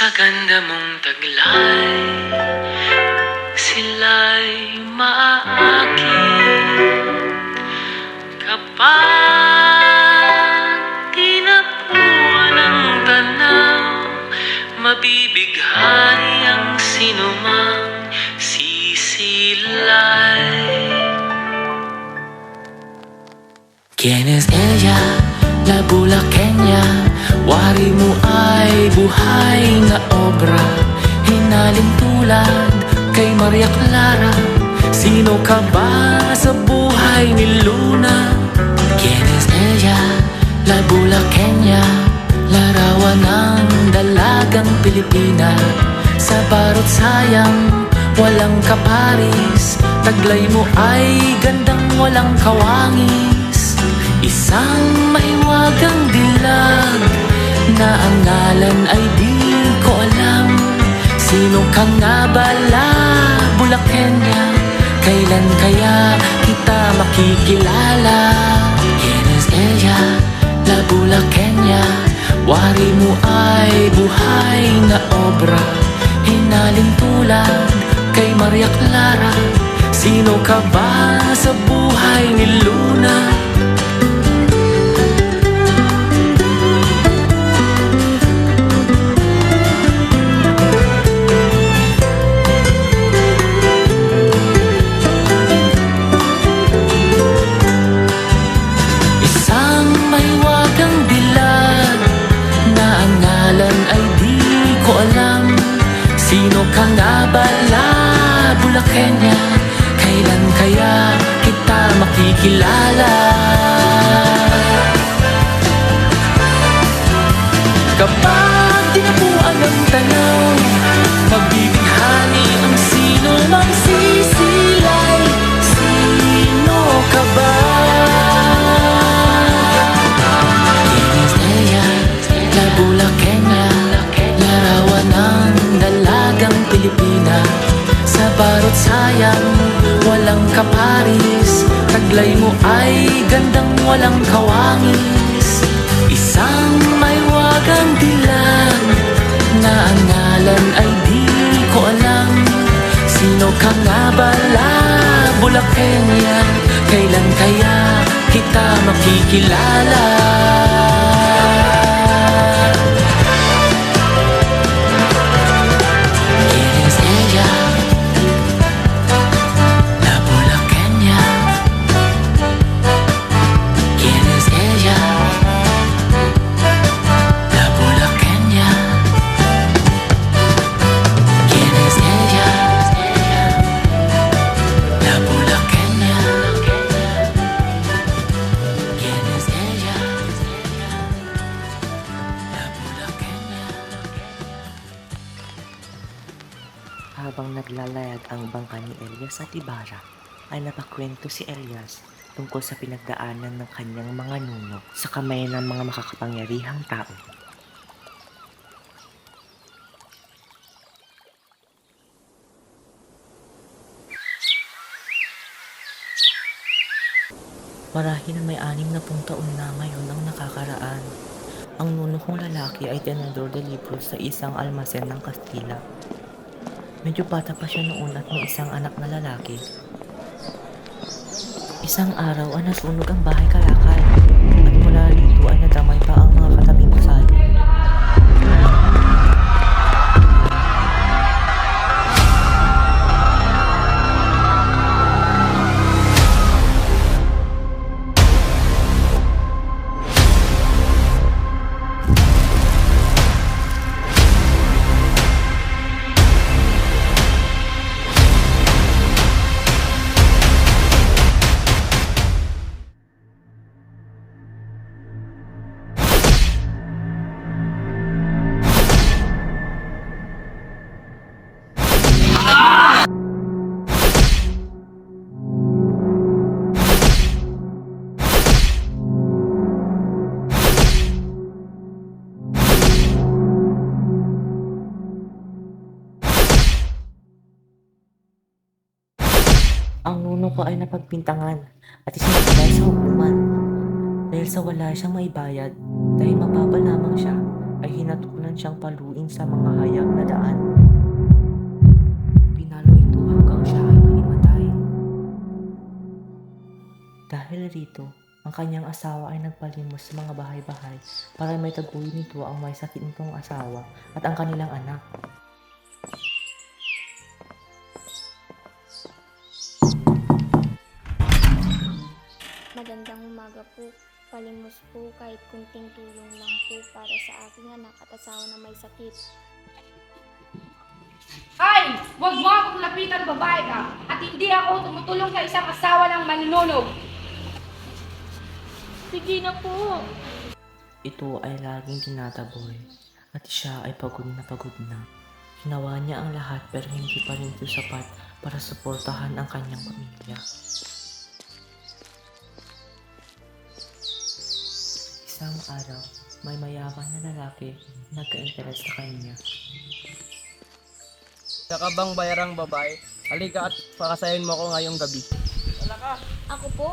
Sa ganda mong taglay, sila'y maaakit kapag tinapuan ng tanaw. Mabibighani ang sinumang sisilay. ¿Quién es ella? La Bulaqueña. Wari mo ay buhay na obra, hinaling tulad kay Maria Clara. Sino ka ba sa buhay ni Luna? ¿Quién es ella? La Bulaqueña. Larawan ng dalagang Pilipina. Sa barot sayang, walang kaparis. Taglay mo ay gandang walang kawangis. Isang mahiwagang dilag na ang ngalan ay di ko alam. Sino ka nga bala, Bulaqueña? Kailan kaya kita makikilala? ¿Quién es ella? La Bulaqueña. Wari mo ay buhay na obra, hinaling tulad kay Maria Clara. Sino ka ba sa buhay ni Luna? Sino ka nga bala, Bulaqueña? Kailan kaya kita makikilala? Kapag tinapuan ng tanaw, mabibighani ang sino mang sisilay. Sino ka ba? ¿Quién es ella? La Bulaqueña. Larawan ng dalagang Pilipina. Sa barot sayang, walang kaparis. Taglay mo ay gandang walang kawangis. Isang mahiwagang dilag na ang ngalan ay di ko alam. Sino ka nga bala, Bulaqueña? Kailan kaya kita makikilala? Habang naglalayag ang bangka ni Elias at Ibarra, ay napakwento si Elias tungkol sa pinagdaanan ng kanyang mga nuno sa kamay ng mga makakapangyarihang tao. Marahil may 60 taon na ngayon ang nakakaraan. Ang nuno kong lalaki ay tenedor de libros sa isang almasen ng Kastila. Medyo bata pa siya noon at may isang anak na lalaki. Isang araw ay nasunog ang bahay kalakal at mula rito ay nadamay pa ang mga katabing gusali. Ang nuno ko ay napagpintangan at isinagdal sa hukuman. Dahil sa wala siyang maibayad, dahil mababa lamang siya, ay hinatulan pinagpilitan siyang paluin sa mga hayag na daan. Pinalo ito hanggang siya ay mahimatay. Dahil rito, ang kanyang asawa ay nagpalimos sa mga bahay-bahay para may taguyod nito ang may sakit nitong asawa at ang kanilang anak. Magandang umaga po. Palimos po kahit kunting tulong lang po para sa aking anak at asawa na may sakit. Ay! Huwag mo akong lapitan, babae ka! At hindi ako tumutulong sa isang asawa ng manlulog! Sige na po. Ito ay laging tinataboy at siya ay pagod na pagod na. Ginawa niya ang lahat pero hindi pa rin ito sapat para suportahan ang kanyang pamilya. Isang araw, may mayaman na lalaki na nagka-interes sa kanya. Ka bang bayarang babae? Halika at pakasayin mo ako ngayong gabi. Ako po?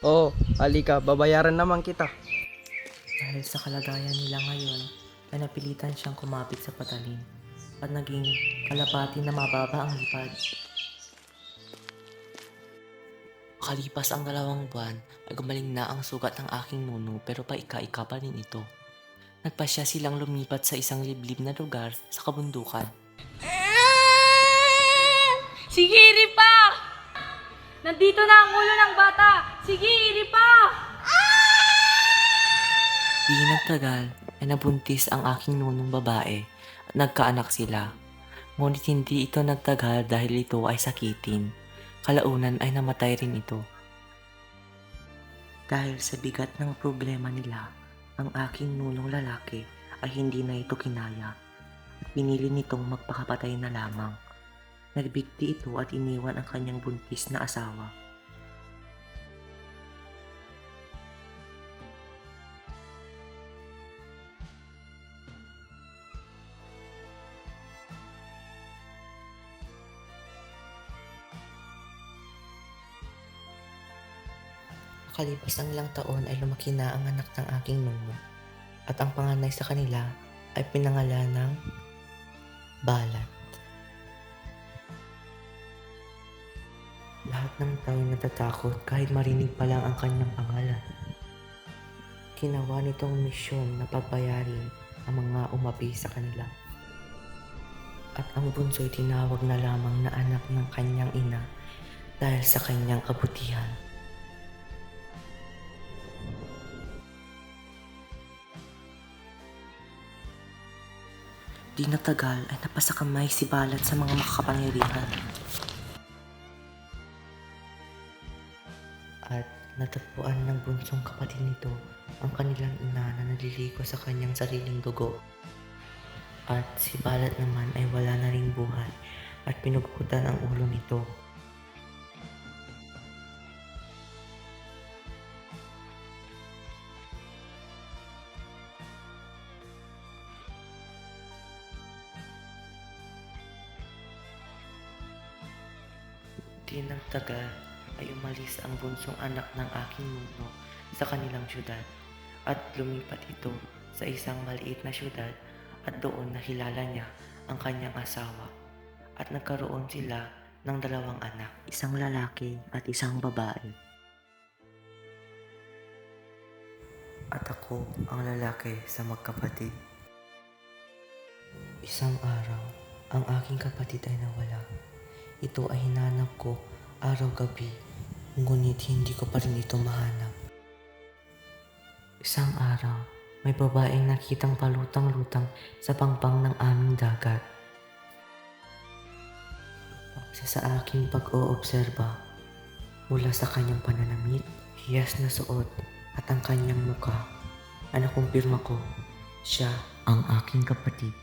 Oo, halika, babayaran naman kita. Dahil sa kalagayan nila ngayon, ay napilitan siyang kumapit sa patalim at naging kalapati na mababa ang lipad. Makalipas ang 2 buwan, ay gumaling na ang sugat ng aking nuno pero paika-ika pa rin ito. Nagpasya silang lumipat sa isang liblib na lugar sa kabundukan. Sige, iri pa! Nandito na ang ulo ng bata! Sige, iri pa! Di nagtagal ay nabuntis ang aking nunong babae at nagkaanak sila. Ngunit hindi ito nagtagal dahil ito ay sakitin. Kalaunan ay namatay rin ito. Dahil sa bigat ng problema nila, ang aking nunong lalaki ay hindi na ito kinaya at pinili nitong magpakapatay na lamang. Nagbigti ito at iniwan ang kanyang buntis na asawa. Makalipas ang ilang taon ay lumaki na ang anak ng aking nuno at ang panganay sa kanila ay pinangalan ng Balat. Lahat ng tao ay natatakot kahit marinig pa lang ang kanyang pangalan. Ginawa nitong misyon na pagbayarin ang mga umapi sa kanila. At ang bunso'y tinawag na lamang na anak ng kanyang ina dahil sa kanyang kabutihan. Di natagal ay napasakamay si Balat sa mga makakapangyarihan. At natagpuan ng bunsong kapatid nito ang kanilang ina na naliligo sa kanyang sariling dugo. At si Balat naman ay wala na ring buhay at pinugutan ang ulo nito. Di nagtagal ay umalis ang bunsong anak ng aking nuno sa kanilang syudad at lumipat ito sa isang maliit na syudad at doon nakilala niya ang kanyang asawa at nagkaroon sila ng 2 anak, isang lalaki at isang babae. At ako ang lalaki sa magkapatid. Isang araw, ang aking kapatid ay nawala. Ito ay hinanap ko araw-gabi, ngunit hindi ko pa rin ito mahanap. Isang araw, may babaeng nakitang palutang-lutang sa pangpang ng aming dagat. Sa aking pag-oobserba, mula sa kanyang pananamit, hiyas na suot at ang kanyang muka, ay nakumpirma ko, siya ang aking kapatid.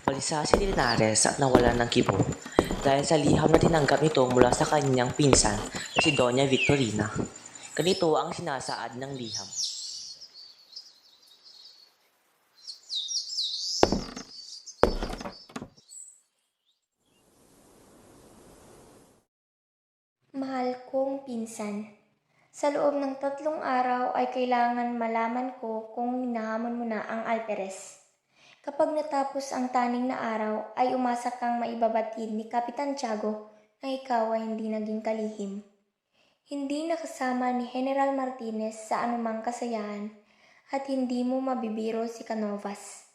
Balisa si Linares at nawalan ng kibo dahil sa liham na tinanggap nito mula sa kanyang pinsan na si Doña Victorina. Ganito ang sinasaad ng liham. Mahal kong pinsan, sa loob ng 3 araw ay kailangan malaman ko kung hinahamon mo na ang Alperes. Kapag natapos ang taning na araw ay umasa kang maibabatid ni Kapitan Tiago na ikaw ay hindi naging kalihim. Hindi nakasama ni General Martinez sa anumang kasayahan at hindi mo mabibiro si Canovas.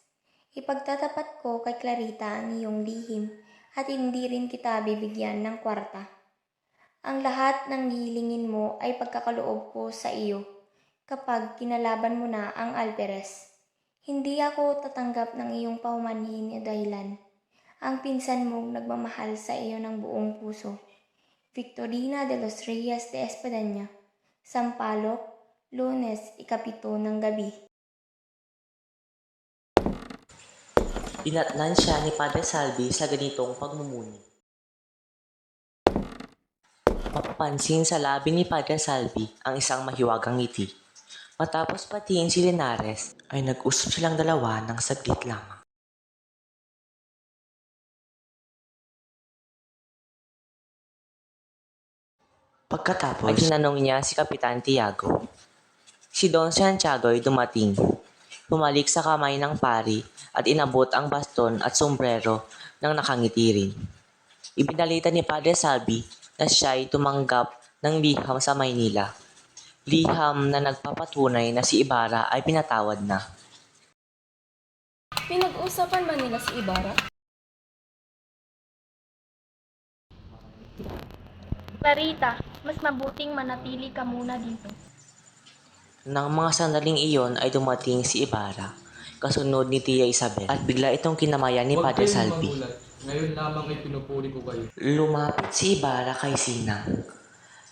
Ipagtatapat ko kay Clarita ang iyong lihim at hindi rin kita bibigyan ng kwarta. Ang lahat ng hihilingin mo ay pagkakaloob ko sa iyo kapag kinalaban mo na ang Alperes. Hindi ako tatanggap ng iyong paumanhin na dahilan. Ang pinsan mong nagmamahal sa iyo ng buong puso. Victorina de los Reyes de Espadaña, Sampaloc, Lunes, 7 ng gabi. Dinatnan siya ni Padre Salvi sa ganitong pagmumuni. Mapapansin sa labi ni Padre Salvi ang isang mahiwagang ngiti. Matapos patiin si Linares, ay nag-usap silang dalawa ng saglit lamang. Pagkatapos, ay tinanong niya si Kapitan Tiago. Si Don Santiago ay dumating. Pumalik sa kamay ng pari at inabot ang baston at sombrero ng nakangiti rin. Ibinalita ni Padre Salvi na siya ay tumanggap ng liham sa Maynila. Liham na nagpapatunay na si Ibarra ay pinatawad na. Pinag-usapan ba nila si Ibarra? Clarita, mas mabuting manatili ka muna dito. Nang mga sandaling iyon ay dumating si Ibarra, kasunod ni Tia Isabel, at bigla itong kinamayan ni Padre Salvi. Ngayon lamang ay pinupuri ko kayo. Lumapit si Ibarra kay Sinang.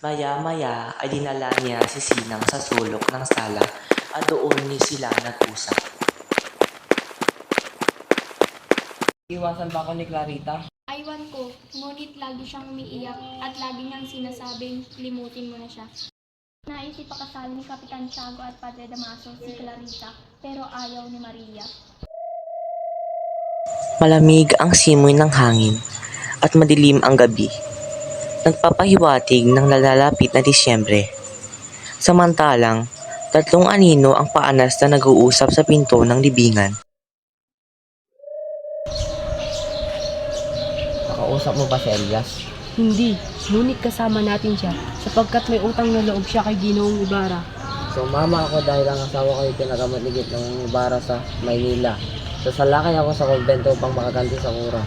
Maya-maya ay dinala niya si Sinang sa sulok ng sala at doon ni sila nag-usap. Iwasan ba ako ni Clarita? Aywan ko, ngunit lagi siyang umiiyak at lagi niyang sinasabing limutin mo na siya. Nais ipakasal ni Kapitan Tiago at Padre Damaso si Clarita, pero ayaw ni Maria. Malamig ang simoy ng hangin at madilim ang gabi. Nagpapahiwatig ng nalalapit na Disyembre. Samantalang, 3 anino ang paanas na nag-uusap sa pinto ng libingan. Nakausap mo ba si Elias? Hindi, ngunit kasama natin siya sapagkat may utang na loob siya kay Ginoong Ibarra. Sumama ako dahil ang asawa ko ay pinagamaligid ng Ibarra sa Maynila. Sasalakay ako sa kumbento upang makaganti sa kura.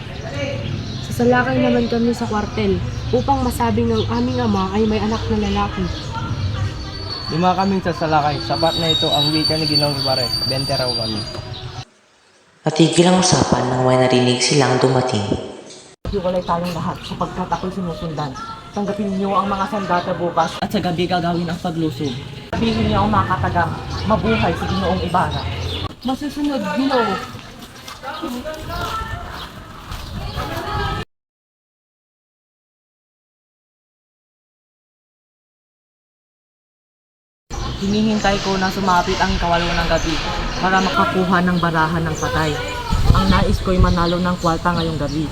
Sasalakay naman kami sa kwartel upang masabing ang aming ama ay may anak na lalaki. 5 kaming sasalakay. Sapat na ito ang wika ni Ginoong Ibarra. 20 raw kami. Natigil ang usapan nang may narinig silang dumating. Hiwalay tayong lahat sapagkat ako'y sinusundan. Tanggapin niyo ang mga sandata bukas at sa gabi gagawin ang paglusob. Sabihin niyo ang mga katagang, mabuhay si Ginoong Ibarra. Masusunod, Ginoo! Hinihintay ko na sumapit ang kawalo ng gabi para makakuha ng barahan ng patay. Ang nais ko'y manalo ng kwarta ngayong gabi.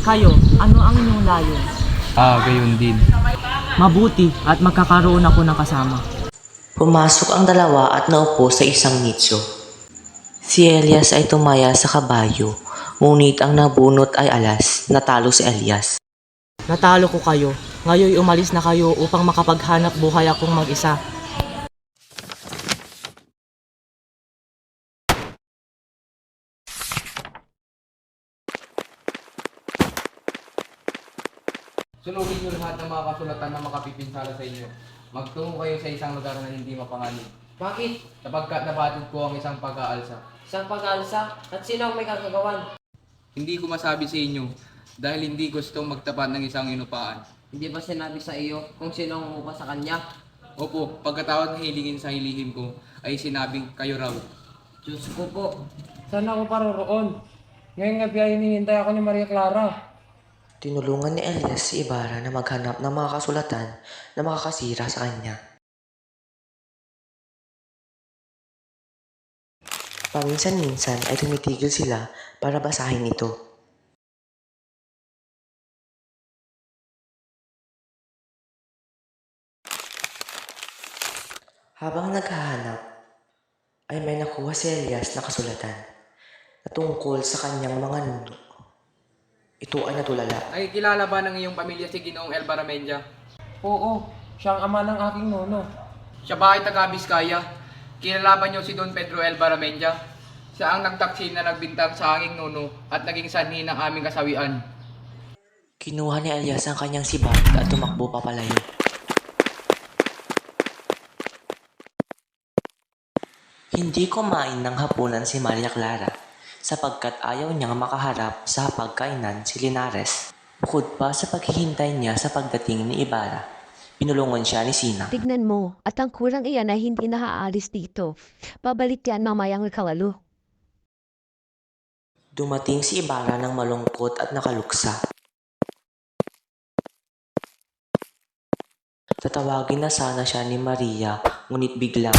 Kayo, ano ang inyong layon? Gayon din. Mabuti at magkakaroon ako ng kasama. Pumasok ang dalawa at naupo sa isang nicho. Si Elias ay tumaya sa kabayo, ngunit ang nabunot ay alas. Natalo si Elias. Natalo ko kayo. Ngayon umalis na kayo upang makapaghanap buhay akong mag-isa. Sunugin niyo lahat ng mga kasulatan na makapipinsala sa inyo. Magtungo kayo sa isang lugar na hindi mapanganib. Bakit? Sapagkat nabatid ko ang isang pag-aalsa. Isang pag-alsa? At sino ang may kagagawan? Hindi ko masabi sa inyo dahil hindi gustong magtapat ng isang inupaan. Hindi ba sinabi sa iyo kung sino ang umupa sa kanya? Opo, pagkatawag ng hilingin sa hilihim ko ay sinabing kayo raw. Diyos ko po. Saan ako paroroon? Ngayon gabi ay hinihintay ako ni Maria Clara. Tinulungan ni Elias si Ibarra na maghanap ng mga kasulatan na makakasira sa kanya. Paminsan-minsan ay tumitigil sila para basahin ito. Habang naghahanap, ay may nakuha si Elias na kasulatan na tungkol sa kanyang mga nuno. Ito ay natulala. Nakikilala ba ng iyong pamilya si Ginoong El Baramendia? Oo, siya ang ama ng aking nono. Siya ba ay taga Biskaya? Kilala ba niyo si Don Pedro El Baramendia? Siya ang nagtaksil na nagbintang sa aming nuno at naging sanhi ng aming kasawian. Kinuha ni Elias ang kanyang sibat at tumakbo papalayo. Hindi kumain ng hapunan si Maria Clara sapagkat ayaw niyang makaharap sa pagkainan si Linares. Bukod pa sa paghihintay niya sa pagdating ni Ibarra, pinulungan siya ni Sina. Tignan mo, at ang kurang iyan ay hindi naaalis dito. Babalik yan mamayang kalalo. Dumating si Ibarra ng malungkot at nakaluksa. Tatawagin na sana siya ni Maria, ngunit biglang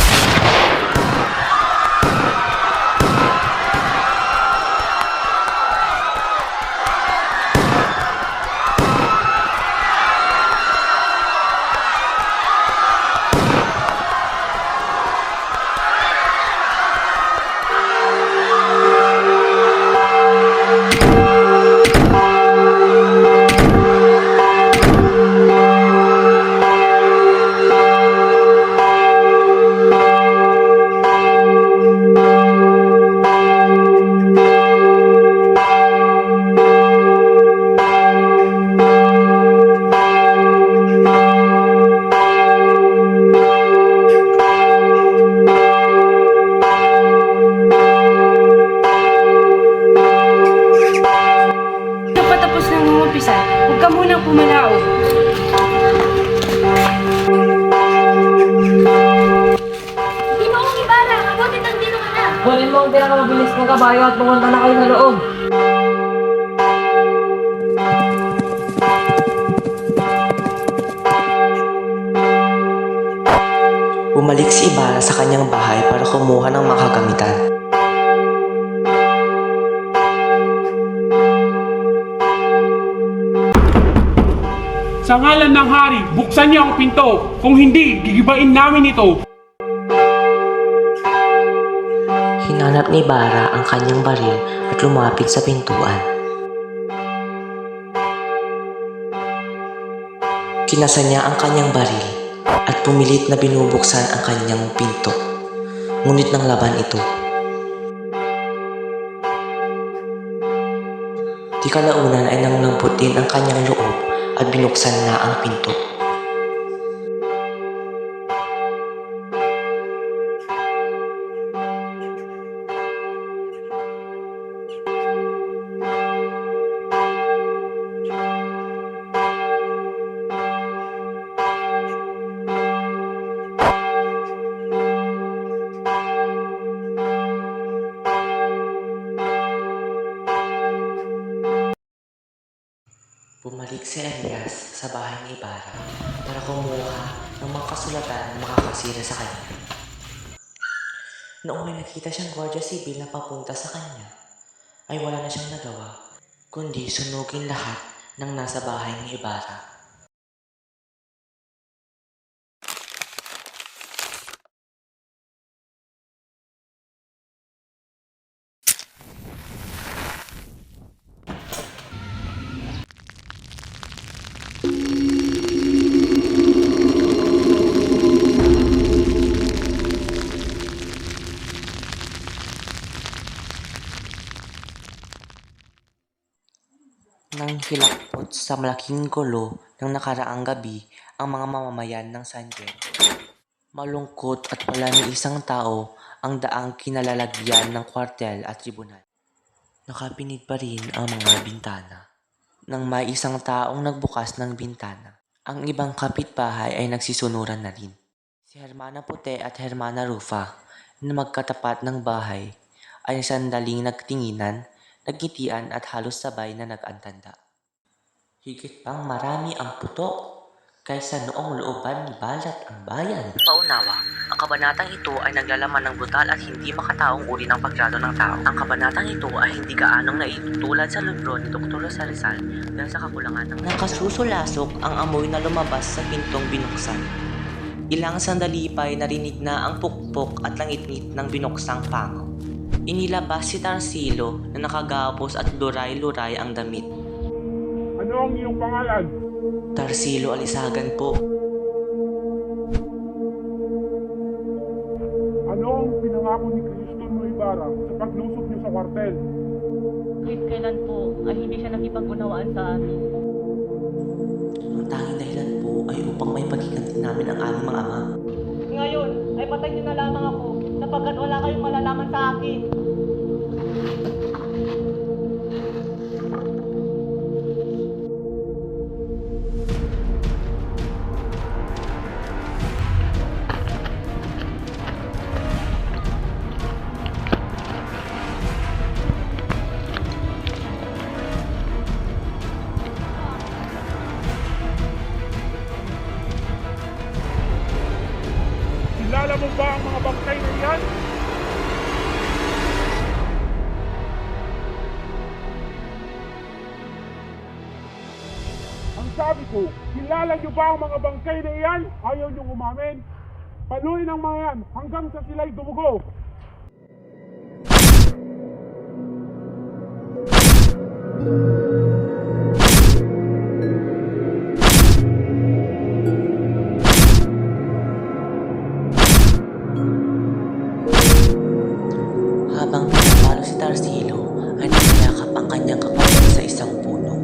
Kapatapos ng umumpisan, huwag ka munang pumalao. Ginoong Ibarra, mabuti ng dinong na! Kunin mo ang pinakamabilis ng kabayo at pumunta na kayo sa loob. bumalik si Ibarra sa kanyang bahay para kumuha ng mga kagamitan. Sa ngalan ng hari, buksan niyo ang pinto. Kung hindi, gigibain namin ito. Hinanap ni Ibarra ang kanyang baril at lumapit sa pintuan. Kinasa niya ang kanyang baril at pumilit na binubuksan ang kanyang pinto. Ngunit nang laban ito. Di kalaunan ay nanglamputin ang kanyang loob at binuksan na ang pinto. Bumalik si Elias sa bahay ni Ibarra para kumuha ng mga kasulatan na makakasira sa kanya. Noong may nakita siyang Guardia Civil na papunta sa kanya, ay wala na siyang nagawa, kundi sunugin lahat ng nasa bahay ni Ibarra. Nang hilakbot sa malaking gulo ng nakaraang gabi ang mga mamamayan ng San Diego. Malungkot at wala ni isang tao ang daang kinalalagyan ng kwartel at tribunal. Nakapinig pa rin ang mga bintana. Nang may isang taong nagbukas ng bintana, ang ibang kapitbahay ay nagsisunuran na rin. Si Hermana Puti at Hermana Rufa na magkatapat ng bahay ay sandaling nagtinginan nagngitian at halos sabay na nag-antanda. Higit pang marami ang putok kaysa noong looban ni Balat ang bayan. Paunawa, ang kabanatang ito ay naglalaman ng brutal at hindi makataong uri ng pagtrato ng tao. Ang kabanatang ito ay hindi gaanong naitutulad sa libro ni Dr. Rosa Rizal dahil sa kakulangan ng nakasusulasok ang amoy na lumabas sa pintong binuksan. Ilang sandali pa'y narinig na ang pukpok at langit-ngit ng binuksang pango. Inilabas si Tarsilo na nakagapos at luray-luray ang damit. Ano ang iyong pangalan? Tarsilo Alisagan po. Ano ang pinangako ni Cristo Noy Ibarra sa paglusob niyo sa kwartel? Kahit kailan po ay hindi siya nakipag-unawaan sa amin. Ang tanging dahilan po ay upang may paghiganti namin ang aming mga ama. Ngayon ay patay niyo na lamang ako sapagkat wala kayong malalaman sa akin. Kilala mo ba ang mga bangkay na iyan? Ang sabi ko, kilala niyo ba ang mga bangkay na iyan? Ayaw niyong umamin. Paluin ang mga yan hanggang sa sila'y dumugo. Habang pinapalo si Tarsilo, ay niyakap ang kanyang kapatid sa isang puno.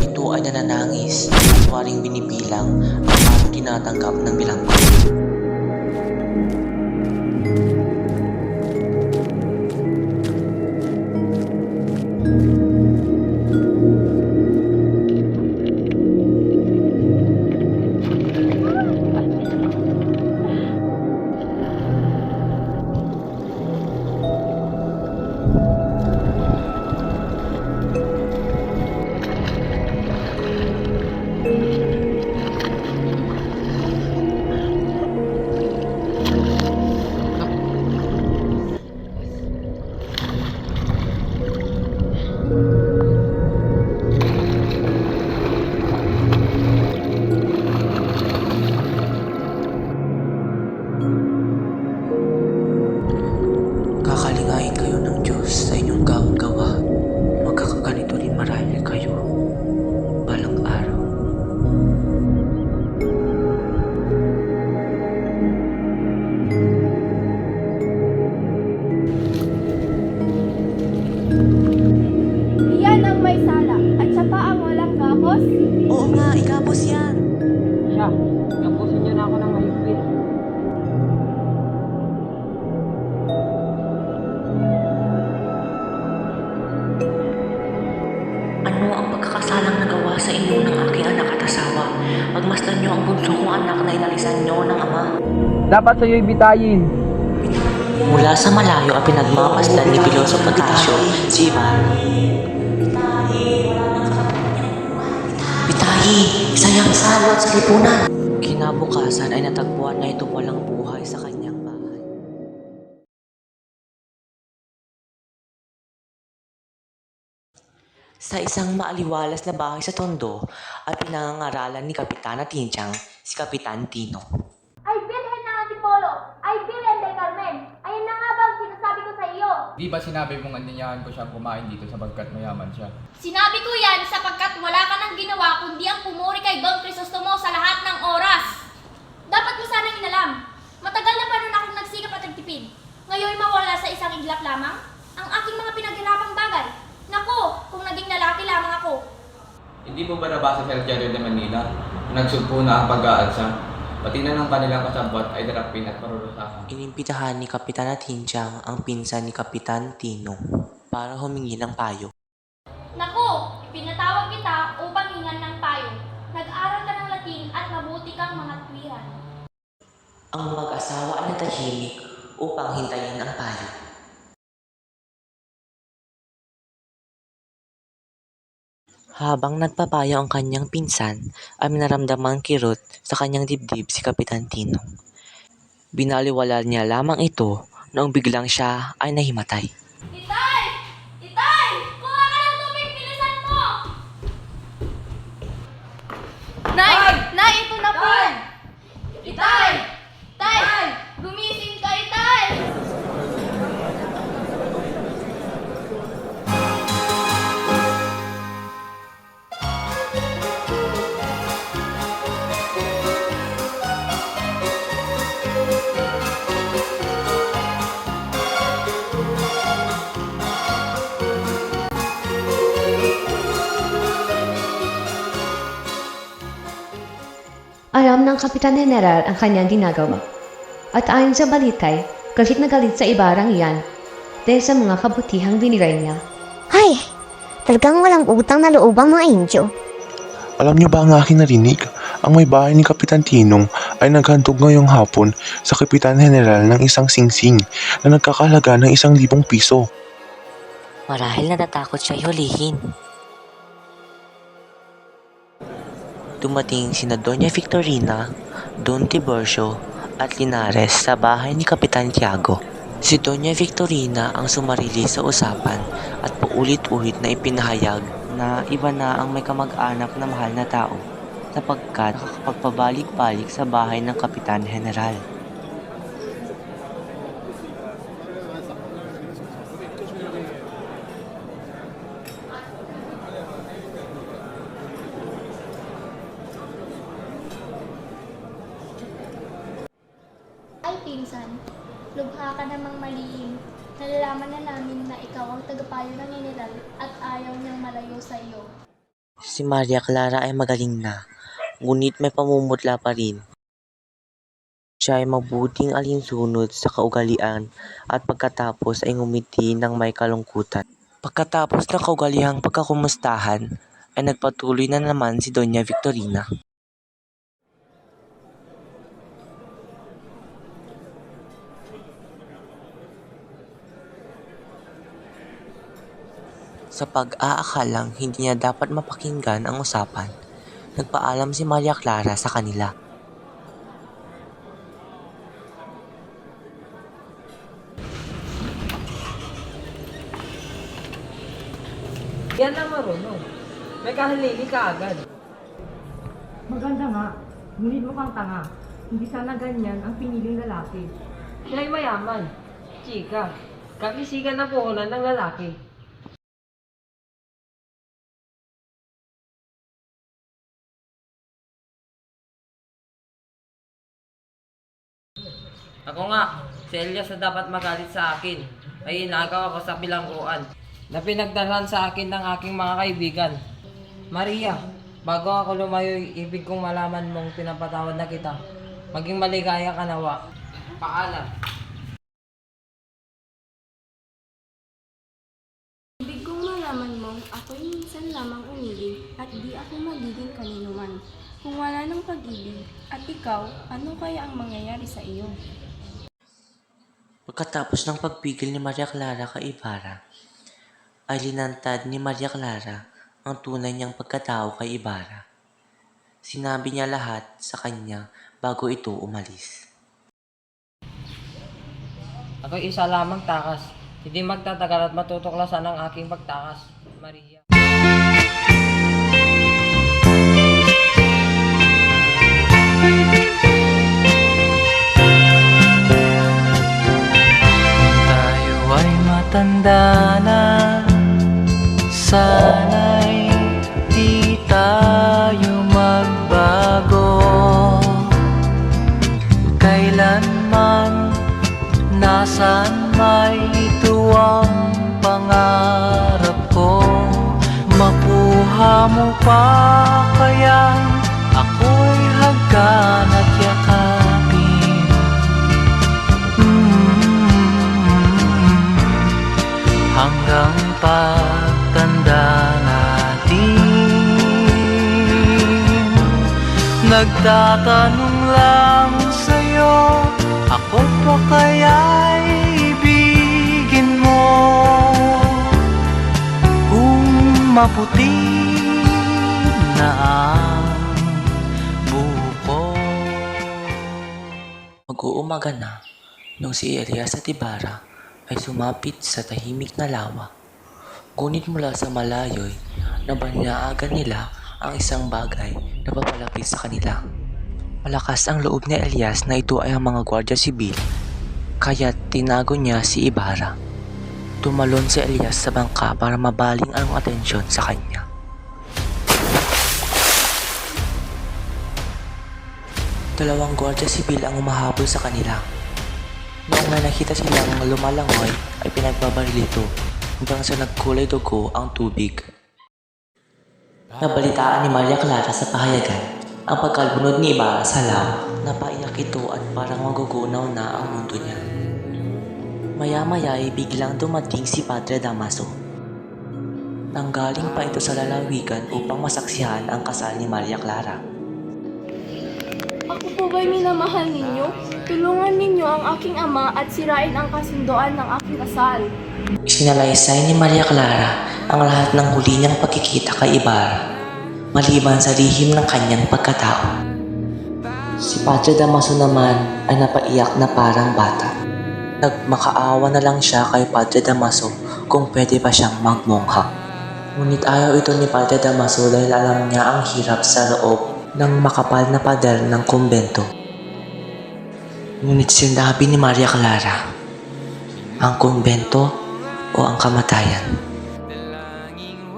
Ito ay nananangis at waring binibilang ang parang tinatanggap ng bilanggo. Kakalingain kayo ng Diyos sa inyong gawa. Magkakaganito rin marahil kayo balang araw. Iyan ang may sala at siya pa ang walang gapos. Oo nga, ikapos yan. Siya, tapusin niyo na ako ng mahigpit. Ano ang pagkakasalang nagawa sa inyo ng aking anak at asawa? Pagmasdan niyo ang bunso kong anak na inalisan niyo ng ama. Dapat sa'yo'y bitayin. Mula sa malayo ang pinagmapasdan ni Piloso Potasio, si Ivan. Bitahi! Isayang salot sa lipunan! Kinabukasan ay natagpuan na ito walang buhay sa kanyang bahay. Sa isang maaliwalas na bahay sa Tondo at pinangangaralan ni Kapitana Tinchang, si Kapitan Tino. Ay Birhen ng Antipolo! Ay Birhen de Carmen! Ayan na nga ba ang sinasabi ko sa iyo? Di ba sinabi mong anyanyahan ko siyang kumain dito sapagkat mayaman siya? Sinabi ko yan sapagkat wala ka nang ginawa kundi ang pumuri kay Don Crisostomo sa lahat ng oras. Dapat mo sanang inalam. Matagal na pa rin akong nagsikap at nagtipid. Ngayon mawala sa isang iglap lamang ang aking mga pinaghirapang bagay. Naku, kung naging lalaki lamang ako. Hindi mo ba nabasa sa El Diario de Manila na nagsugpo na ang pag-aalsa? Pati na ng kanilang kasabwat ay darapin at parurusahan. Inimbitahan ni Kapitana Tinchang ang pinsan ni Kapitan Tino para humingi ng payo. Naku, pinatawag kita upang hingan ng payo. Nag-aral ka ng Latin at mabuti kang mga tuwiran. Ang mag-asawa ay natahimik upang hintayin ang payo. Habang nagpapayo ang kanyang pinsan, ay naramdamang kirot sa kanyang dibdib si Kapitan Tinong. Binaliwala niya lamang ito noong biglang siya ay nahimatay. Itay! Itay! Kuha ka ng tubig! Bilisan mo! Nay! Nay! Ito na po! Itay! Tay! Gumising ka, Itay! Alam ng Kapitan General ang kanyang ginagawa. At ayon sa balitay, galit na galit sa ibarang iyan dahil sa mga kabutihang binigay niya. Ay, talagang walang utang na loob ang mga Indio. Alam niyo ba ang aking narinig? Ang may bahay ni Kapitan Tinong ay naghandog ngayong hapon sa Kapitan General ng isang singsing na nagkakahalaga ng 1,000 piso. Marahil natatakot siya hulihin. Dumating sina Doña Victorina, Don Tiburcio at Linares sa bahay ni Kapitan Tiago. Si Doña Victorina ang sumarili sa usapan at paulit-ulit na ipinahayag na iba na ang may kamag-anak na mahal na tao sapagkat nakakapagpabalik-balik sa bahay ng Kapitan General. Ay, pinsan. Lubha ka namang malihim. Nalalaman na namin na ikaw ang tagapayo ng general at ayaw niyang malayo sa iyo. Si Maria Clara ay magaling na, ngunit may pamumutla pa rin. Siya ay mabuting alinsunod sa kaugalian at pagkatapos ay ngumiti ng may kalungkutan. Pagkatapos ng kaugalihang pagkakumustahan, ay nagpatuloy na naman si Doña Victorina. Sa pag-aakalang hindi niya dapat mapakinggan ang usapan, nagpaalam si Maria Clara sa kanila. Yan ang marunong. May kahalili ka agad. Maganda nga, ngunit mukhang tanga. Hindi sana ganyan ang piniling lalaki. Sila'y mayaman. Chika, kakisigan na puhunan ng lalaki. Ako nga, si Elias na dapat magalit sa akin ay inagaw ako sa bilangguan na pinagdalhan sa akin ng aking mga kaibigan. Maria, bago ako lumayo, ibig kong malaman mong pinapatawad na kita. Maging maligaya ka nawa. Paalam. Ibig kong malaman mong ako'y minsan lamang umibig at di ako magiging kaninuman. Kung wala ng pag-ibig at ikaw, ano kaya ang mangyayari sa iyo? Pagkatapos ng pagpigil ni Maria Clara kay Ibarra, ay linantad ni Maria Clara ang tunay niyang pagkatao kay Ibarra. Sinabi niya lahat sa kanya bago ito umalis. Ako'y isa lamang takas. Hindi magtatagal at matutuklasan ang aking pagtakas, Maria. Tayo ay matanda na, sana'y di tayo magbago. Kailanman, nasaan may tuwang pangarap ko. Makuha mo pa kaya ako'y hagkan at yakapin. Hanggang pagtanda natin, nagtatanong lang sa'yo, ako pa kaya'y ibigin mo? Kung maputi na ang buko. Mag-uumaga na nung si Elias at Ibarra ay sumapit sa tahimik na lawa. Ngunit mula sa malayo'y nabanyaagan nila ang isang bagay na papalapit sa kanila. Malakas ang loob ni Elias na ito ay ang mga gwardya sibil, kaya't tinago niya si Ibarra. Tumalon si Elias sa bangka para mabaling ang atensyon sa kanya. Dalawang gwardya sibil ang umahabol sa kanila. Noong may nakita silang lumalangoy ay pinagbabaril ito hanggang sa nagkulay dugo ang tubig. Nabalitaan ni Maria Clara sa pahayagan ang pagkalunod ni Ibarra sa lawa. Napaiyak ito at parang magugunaw na ang mundo niya. Maya-maya ay biglang dumating si Padre Damaso. Nanggaling pa ito sa lalawigan upang masaksihan ang kasal ni Maria Clara. Ako po ba'y minamahal ninyo? Tulungan ninyo ang aking ama at sirain ang kasunduan ng aking kasal. Isinalaysay ni Maria Clara ang lahat ng huli niyang pagkikita kay Ibarra, maliban sa lihim ng kanyang pagkatao. Si Padre Damaso naman ay napaiyak na parang bata. Nagmakaawa na lang siya kay Padre Damaso kung pwede pa siyang magmongha. Ngunit ayaw ito ni Padre Damaso dahil alam niya ang hirap sa loob ng makapal na pader ng kumbento. Ngunit sinabi ni Maria Clara, ang kumbento o ang kamatayan.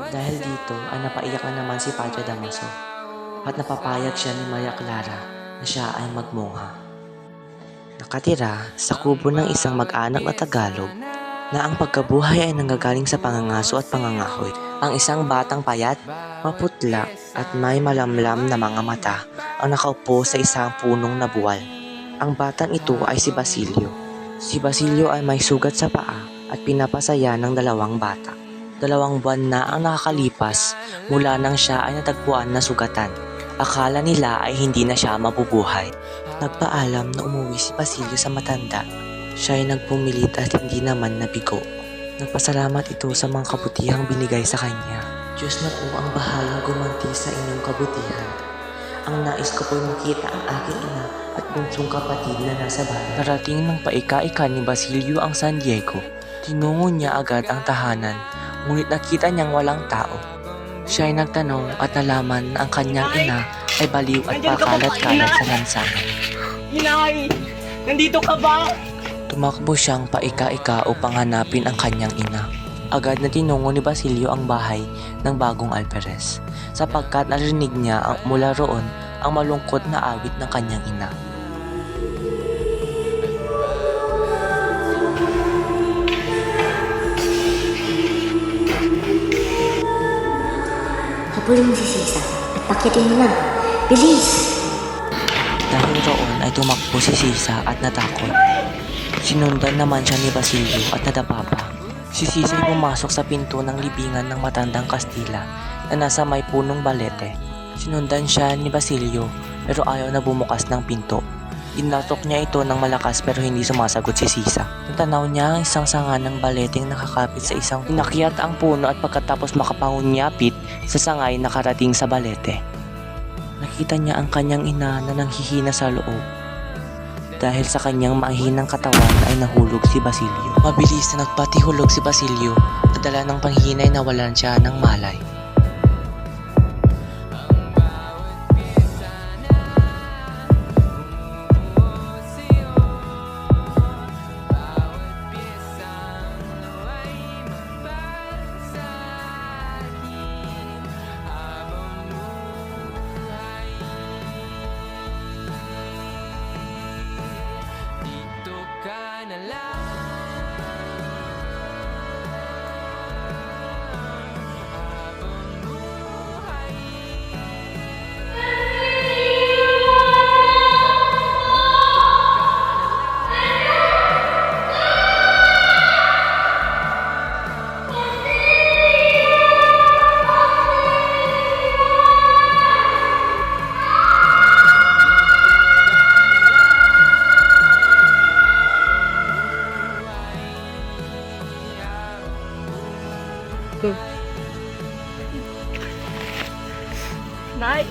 Dahil dito ay napaiyak na naman si Padre Damaso at napapayag siya ni Maria Clara na siya ay magmongha. Nakatira sa kubo ng isang mag-anak na Tagalog na ang pagkabuhay ay nanggagaling sa pangangaso at pangangahoy. Ang isang batang payat, maputla at may malamlam na mga mata ang nakaupo sa isang punong nabuwal. Ang batang ito ay si Basilio. Si Basilio ay may sugat sa paa at pinapasaya ng dalawang bata. 2 buwan na ang nakakalipas mula nang siya ay natagpuan na sugatan. Akala nila ay hindi na siya mabubuhay. Nagpaalam na umuwi si Basilio sa matanda. Siya ay nagpumilit at hindi naman nabigo. Nagpasalamat ito sa mga kabutihang binigay sa kanya. Diyos na po ang bahalang gumanti sa inyong kabutihan. Ang nais ko po'y makita ang aking ina at bunsong kapatid na nasa bahay. Narating ng paika-ika ni Basilio ang San Diego. Tinungo niya agad ang tahanan, ngunit nakita niyang walang tao. Siya ay nagtanong at nalaman na ang kanyang ina ay baliw at pakalat-kalat sa lansangan. Inay! Nandito ka ba? Tumakbo siyang paika-ika upang hanapin ang kanyang ina. Agad na tinungo ni Basilio ang bahay ng bagong alperes, sapagkat narinig niya mula roon ang malungkot na awit ng kanyang ina. Habulin mo si Sisa at pakitin mo na. Bilis! Dahil roon ay tumakbo si Sisa at natakot. Sinundan naman siya ni Basilio at nadapa pa. Si Sisa ay pumasok sa pinto ng libingan ng matandang Kastila na nasa may punong balete. Sinundan siya ni Basilio pero ayaw na bumukas ng pinto. Inatok niya ito ng malakas pero hindi sumasagot si Sisa. Natanaw niya ang isang sanga ng baleteng nakakapit sa isang inakyat ang puno at pagkatapos makapangunyapit sa sangay nakarating sa balete. Nakita niya ang kanyang ina na nanghihina sa loob. Dahil sa kanyang mahinang katawan ay nahulog si Basilio. Mabilis na nagpatihulog si Basilio at dala ng panghinay nawalan siya ng malay. Nay!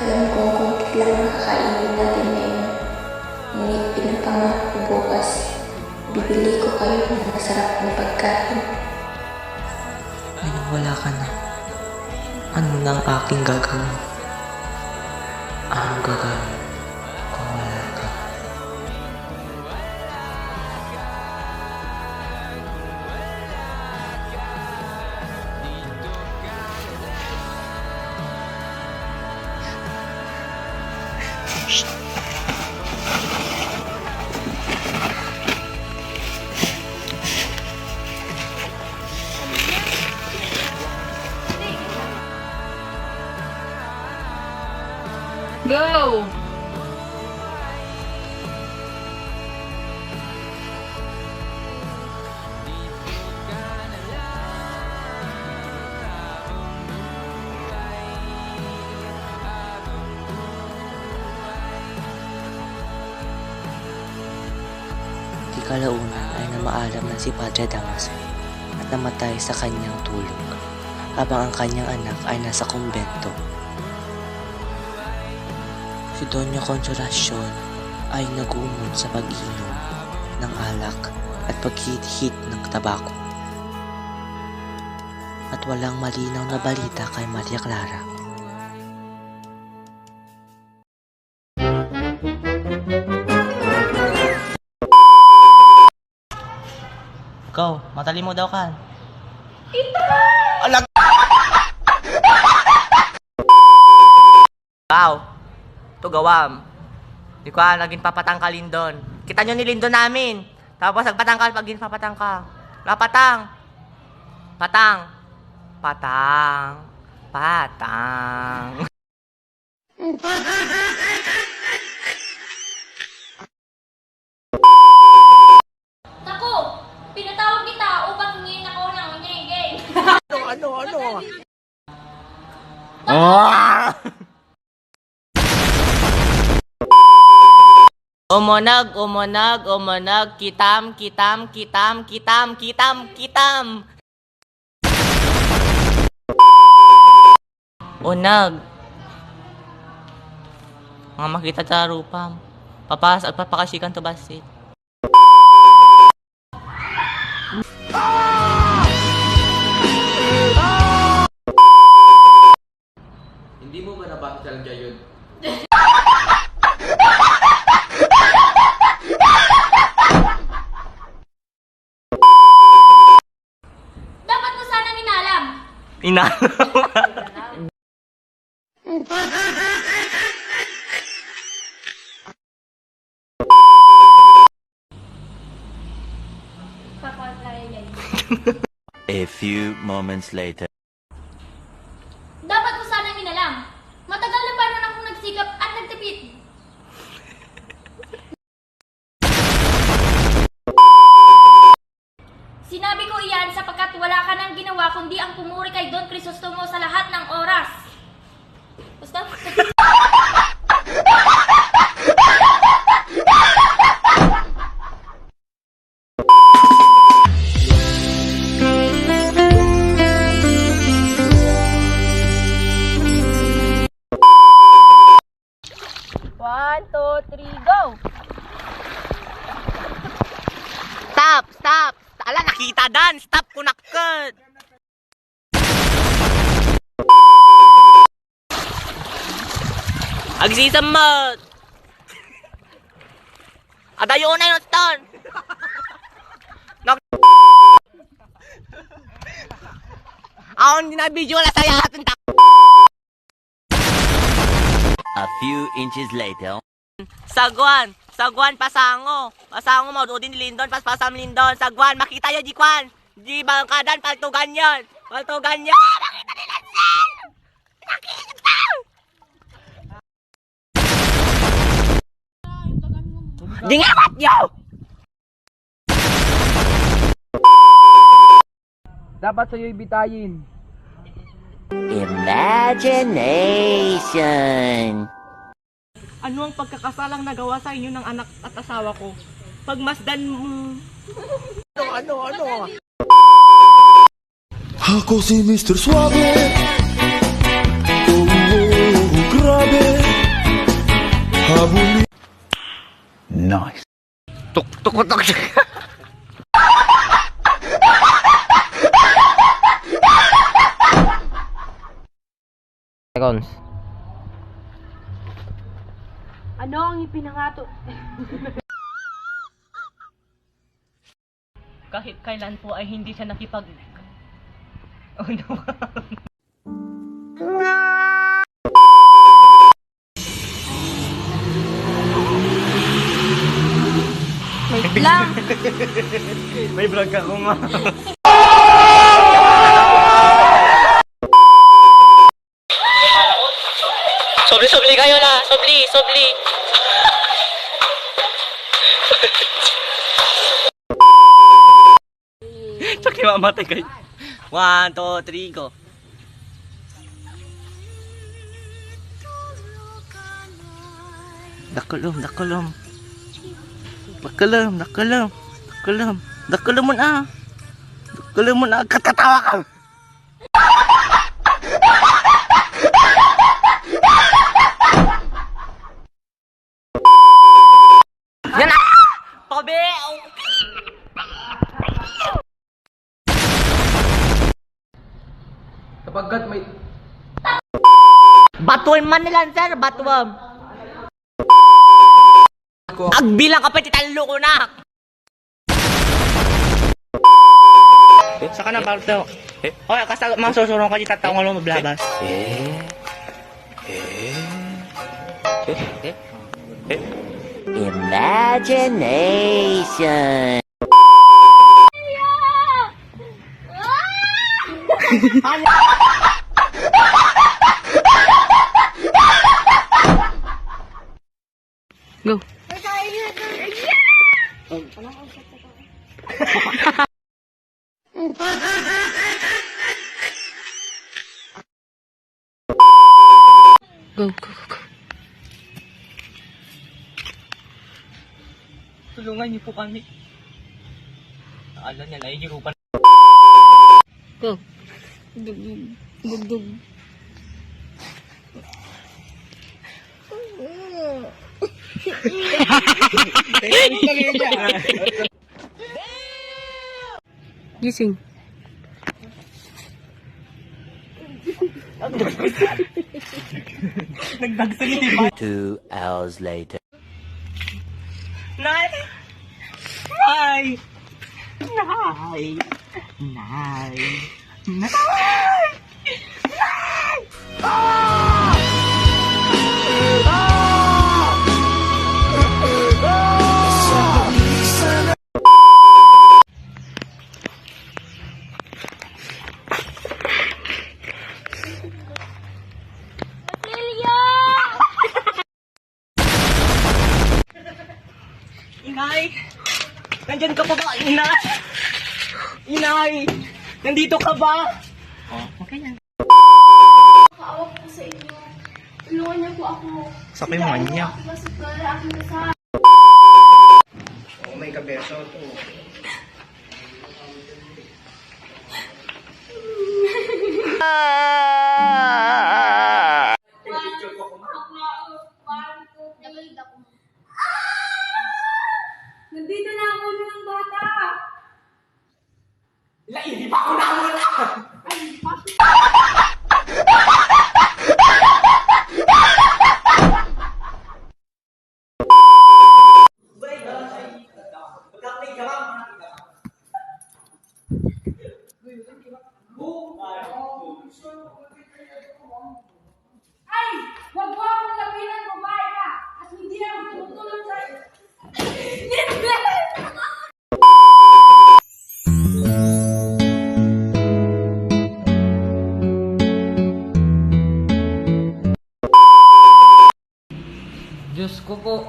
Alam ko kung lang ang kakainin natin ngayon. Ngunit pinapangako ko bukas, bibili ko kayo ng masarap na pagkain. Ngayon wala ka na. Ano na ang aking gagawin? Anong gagawin kung wala ka? Go! Di kalaunan ay namaalam na si Padre Damaso at namatay sa kanyang tulog, habang ang kanyang anak ay nasa kumbento. Si Doña Consolacion ay nag-uumod sa pag-inom ng alak at paghihit ng tabako. At walang malinaw na balita kay Maria Clara. Ikaw, matali mo daw ka. Wow! Ito gawam. Di ko naging papatangka Lindon. Kita nyo ni Lindon namin. Tapos nagpatangka pag papatangka. Lapatang. Patang. Patang. Patang. Naku! Pinatawag kita upang hingin ako ng ngingin. Ano? Umunag, kitam. Unag. Mga makita sa rupam. Papas at papakasikan to basit. Hindi mo ba nabasa sa Langya yun? Dapat mo sanang inalam. A few moments later. Dapat mo sanang inalam. Matagal na pa rin akong nagsikap at nagtipid. Sinabi ko iyan sapagkat wala ka nang ginawa kundi ang pumuri kay Don Crisostomo sa lahat ng oras. Basta... One, two, three, go! Stop! Ala, nakita dan! Stop, kunakot! Agsisamot! Adayo na yung stone! Ako hindi na video wala sa yatin tak. A few inches later. Sagwan pasango mo udin Lindon pasam Lindon sagwan makita yo jikwan di bangkadan paltugan yon makita nila Dingamat niyo! Dapat sa'yo ibitayin. Imagination. Ano ang pagkakasalang nagawa sa inyo ng anak at asawa ko? Pagmasdan mo... Ano? Ako si Mr. Suave. Grabe. Habuli. Nice. Tuk. Seconds. Ano ang ipinangato? Kahit kailan po ay hindi siya nakipag... Oh no. Wait lang! May vlog ako ma. Sobli kayo na! Sobli! Tsaka mamatay kayo. 1, 2, 3, go. Dakulom mo na. Katatawa ka. Yan na! Pabe! Kapagkat may... Batuan man nila, sir. Batuan. Agbilang ka pa titanlo ko na. Saka na parto. Okay, kasi masusurong ka dito taong alam mablabas. Imagination. Go. Go. Tulungan niyo po kami. Alam niya, naigirupan. Go. Dugdug. Gising. Nagdagsaliti ba? 2 hours later. Nay! Inay! Nandyan ka pa ba? Inay! Nandito ka ba? Okay na. Kaawak po sa inyo. Tulungan niyo po ako. Sakay mo niya. Masok na aking kasal. Oh, may kabeso to. Nandito na ang ulo ng bata! Hindi pa ako nauna! Ay! Wag mo akong lapinan, babae ka! At hindi na ako tumutulong sa... Diyos ko po.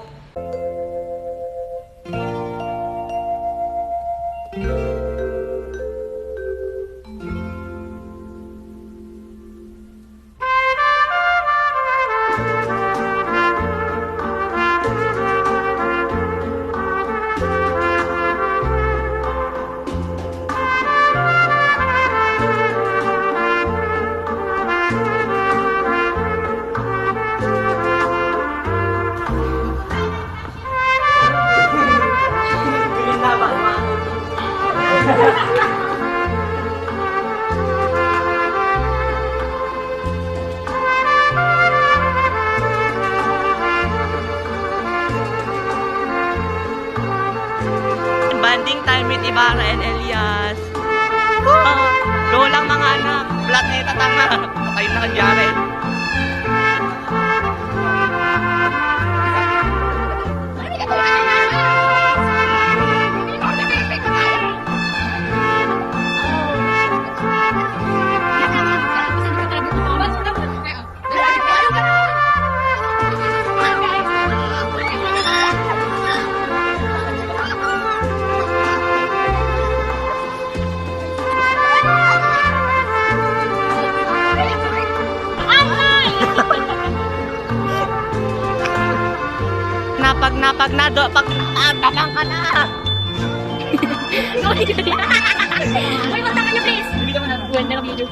and Elias. Go lang mga anak. Flat na itatanga. Patay na kang Jared. Pag nado, pag tabang ka na. Uy, magtaka niyo please. Hindi ka man na video.